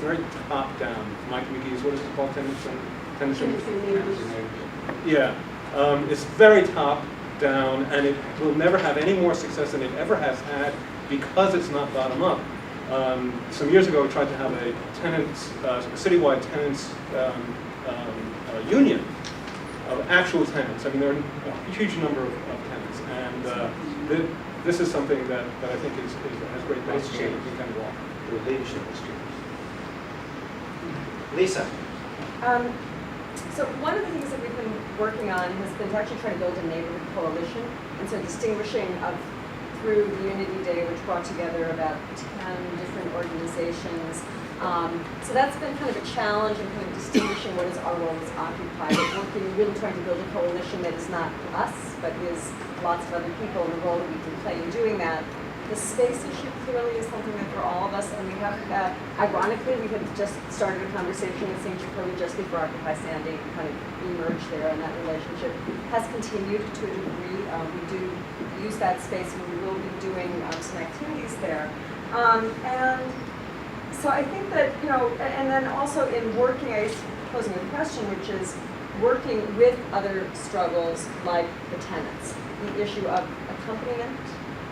very top-down. Mike McGee's, what is it called? Tenants Tenants. Yeah. It's very top-down, and it will never have any more success than it ever has had because it's not bottom-up. Some years ago, we tried to have a tenants, a citywide tenants union of actual tenants. I mean, there are a huge number of tenants, and this is something that I think has great potential in Ken Wall. The leadership is changed. Lisa. So one of the things that we've been working on has been to actually try to build a neighborhood coalition, and so distinguishing through the Unity Day, which brought together about 10 different organizations. So that's been kind of a challenge in kind of distinguishing what is our role as Occupy, but working, really trying to build a coalition that is not us, but is lots of other people and the role that we can play in doing that. The space issue clearly is something that for all of us, and we have, ironically, we had just started a conversation with St. Jacobi just before Occupy Sandy, kind of emerged there, and that relationship has continued to a degree. We do use that space, and we will be doing some activities there. And so I think that, you know, and then also in working, I was posing a question, which is working with other struggles like the tenants, the issue of accompaniment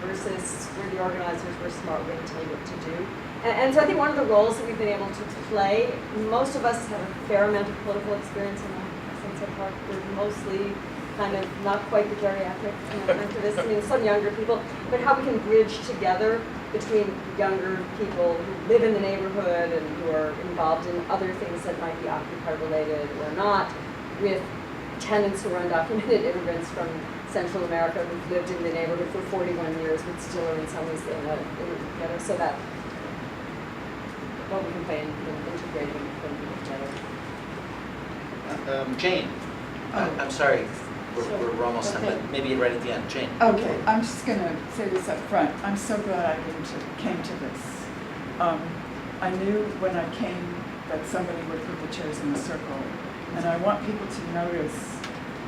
versus where the organizers were smart way to tell you what to do. And so I think one of the roles that we've been able to play, most of us have a fair amount of political experience in Sunset Park. We're mostly kind of not quite the geriatric activists, I mean some younger people, but how we can bridge together between younger people who live in the neighborhood and who are involved in other things that might be Occupy related or not, with tenants who are undocumented immigrants from Central America who've lived in the neighborhood for 41 years but still are in some ways together, so that what we can play in integrating people together. Jane. I'm sorry, we're almost done, Okay. but maybe right at the end. Jane. Okay, I'm just going to say this up front. I'm so glad I came to this. I knew when I came that somebody would put the chairs in a circle, and I want people to notice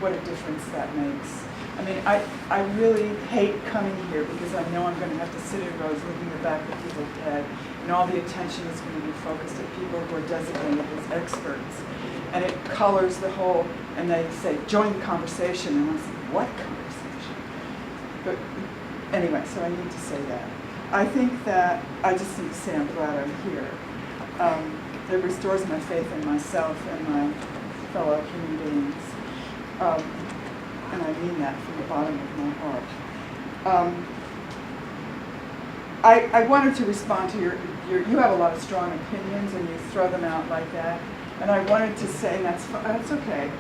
what a difference that makes. I mean, I really hate coming here because I know I'm going to have to sit in rows looking the back of people's head, and all the attention is going to be focused at people who are designated as experts. And it colors the whole, and they say, join the conversation, and I say, what conversation? But anyway, so I need to say that. I think that, I just need to say I'm glad I'm here. It restores my faith in myself and my fellow human beings. And I mean that from the bottom of my heart. I wanted to respond to you have a lot of strong opinions and you throw them out like that. And I wanted to say, that's okay,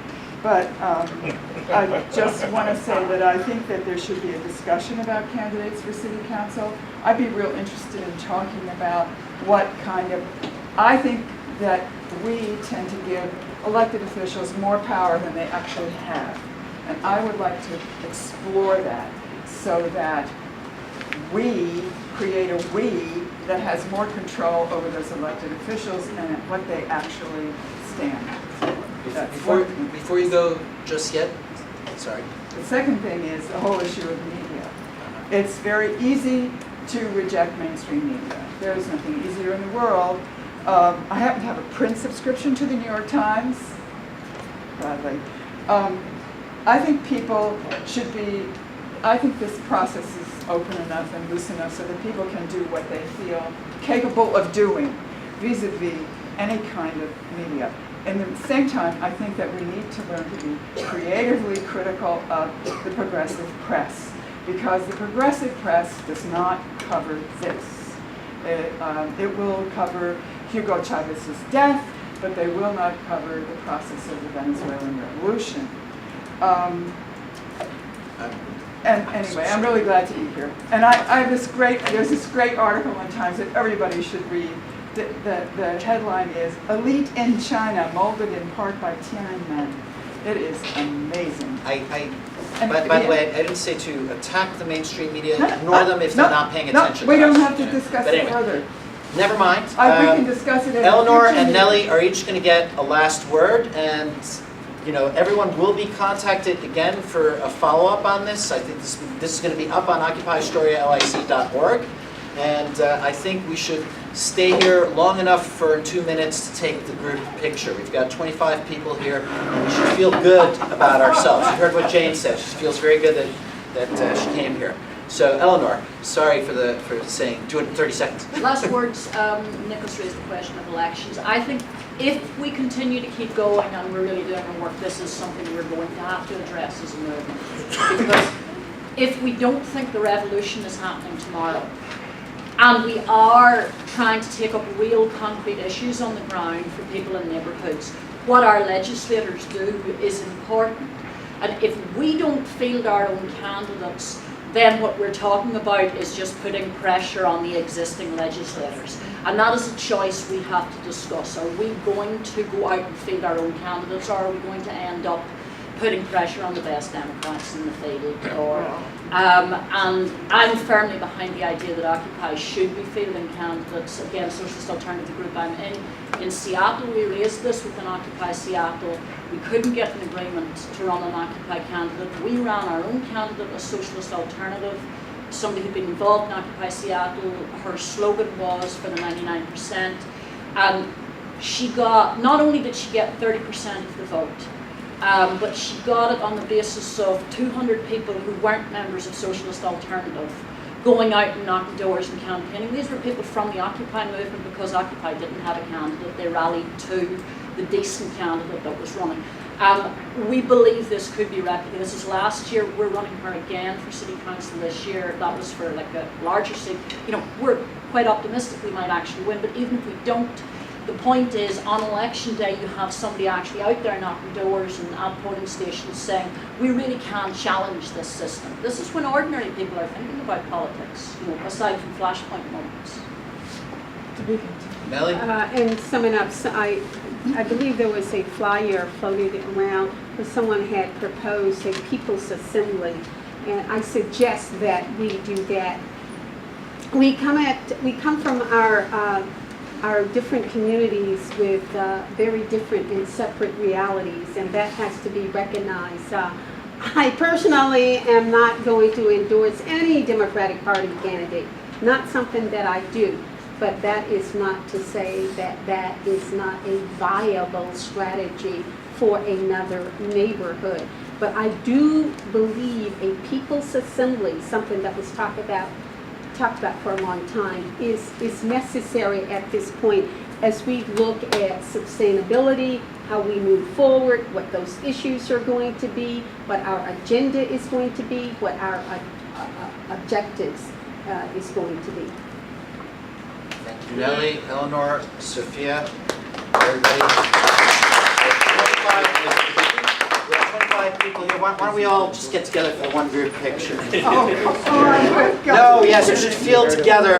but I just want to say that I think that there should be a discussion about candidates for city council. I'd be real interested in talking about what kind of, I think that we tend to give elected officials more power than they actually have. And I would like to explore that so that we create a we that has more control over those elected officials and what they actually stand for. Before you go just yet, sorry. The second thing is the whole issue of media. It's very easy to reject mainstream media. There is nothing easier in the world. I happen to have a print subscription to the New York Times, gladly. I think people should be, I think this process is open enough and loose enough so that people can do what they feel capable of doing vis-a-vis any kind of media. And at the same time, I think that we need to learn to be creatively critical of the progressive press, because the progressive press does not cover this. It will cover Hugo Chavez's death, but they will not cover the process of the Venezuelan Revolution. And anyway, I'm really glad to be here. And I have there's this great article in Times that everybody should read. The headline is, Elite in China, Molded in Part by Tiananmen. It is amazing. By the way, I didn't say to attack the mainstream media, ignore them if they're not paying attention. We to don't us. have to discuss But it anyway, further. Never mind. We can discuss it in a Eleanor future and meeting. Nellie are each going to get a last word, and everyone will be contacted again for a follow-up on this. I think this is going to be up on OccupyAstoriaLIC.org, and I think we should stay here long enough for 2 minutes to take the group picture. We've got 25 people here, and we should feel good about ourselves. You heard what Jane said. She feels very good that she came here. So, Eleanor, sorry for saying, do it in 30 seconds. Last words, Nicholas raised the question of elections. I think if we continue to keep going and we're really doing our work, this is something we're going to have to address as a movement. Because if we don't think the revolution is happening tomorrow, and we are trying to take up real concrete issues on the ground for people in neighbourhoods, what our legislators do is important. And if we don't field our own candidates, then what we're talking about is just putting pressure on the existing legislators. And that is a choice we have to discuss. Are we going to go out and field our own candidates, or are we going to end up putting pressure on the best Democrats in the field? And I'm firmly behind the idea that Occupy should be fielding candidates. Again, Socialist Alternative Group I'm in Seattle, we raised this within Occupy Seattle. We couldn't get an agreement to run an Occupy candidate. We ran our own candidate, a Socialist Alternative, somebody who'd been involved in Occupy Seattle. Her slogan was for the 99%. And she got, not only did she get 30% of the vote, but she got it on the basis of 200 people who weren't members of Socialist Alternative going out and knocking doors and campaigning. These were people from the Occupy movement because Occupy didn't have a candidate. They rallied to the decent candidate that was running. We believe this could be replicated. This is last year. We're running her again for City Council this year. That was for like a larger seat. You know, we're quite optimistic we might actually win, but even if we don't, the point is, on election day, you have somebody actually out there knocking doors and at polling stations saying, we really can challenge this system. This is when ordinary people are thinking about politics, you know, aside from flashpoint moments. Nellie? And summing up, so I believe there was a flyer floated around where someone had proposed a people's assembly, and I suggest that we do that. We come from our different communities with very different and separate realities, and that has to be recognized. I personally am not going to endorse any Democratic Party candidate, not something that I do, but that is not to say that that is not a viable strategy for another neighborhood. But I do believe a people's assembly, something that was talked about for a long time, is necessary at this point as we look at sustainability, how we move forward, what those issues are going to be, what our agenda is going to be, what our objectives is going to be. Thank you, Nellie, Eleanor, Sophia, everybody. We have 25 people here. Why don't we all just get together for one group picture? Oh, my God. No, yes, we should feel together.